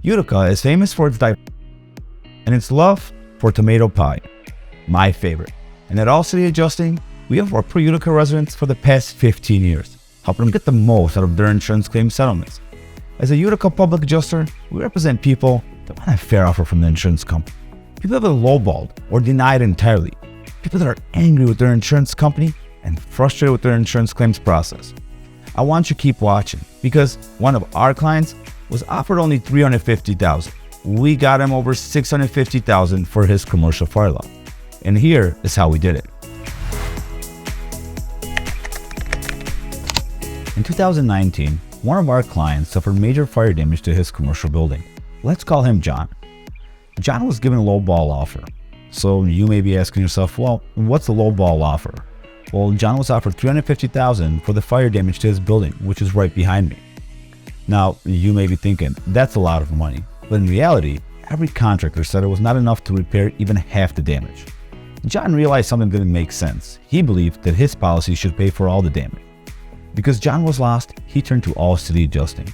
Utica is famous for its diversity and its love for tomato pie, my favorite. And at All City Adjusting, we have worked for Utica residents for the past 15 years, helping them get the most out of their insurance claim settlements. As a Utica Public Adjuster, we represent people that want a fair offer from the insurance company, people that are lowballed or denied entirely, people that are angry with their insurance company and frustrated with their insurance claims process. I want you to keep watching because one of our clients was offered only $350,000. We got him over $650,000 for his commercial fire lot. And here is how we did it. In 2019, one of our clients suffered major fire damage to his commercial building. Let's call him John. John was given a low ball offer. So you may be asking yourself, well, what's the low ball offer? Well, John was offered $350,000 for the fire damage to his building, which is right behind me. Now, you may be thinking, that's a lot of money. But in reality, every contractor said it was not enough to repair even half the damage. John realized something didn't make sense. He believed that his policy should pay for all the damage. Because John was lost, he turned to All City Adjusting.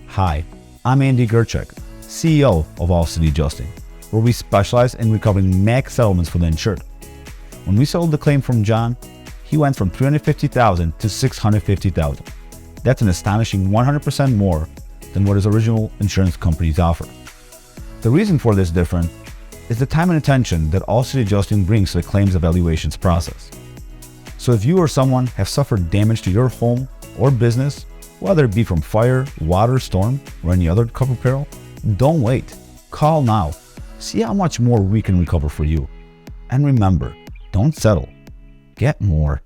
Hi, I'm Andy Gerchek, CEO of All City Adjusting, where we specialize in recovering max settlements for the insured. When we settled the claim from John, he went from $350,000 to $650,000. That's an astonishing 100% more than what his original insurance companies offer. The reason for this difference is the time and attention that All City Adjusting brings to the claims evaluations process. So if you or someone have suffered damage to your home or business, whether it be from fire, water, storm, or any other covered peril, don't wait. Call now. See how much more we can recover for you. And remember, don't settle. Get more.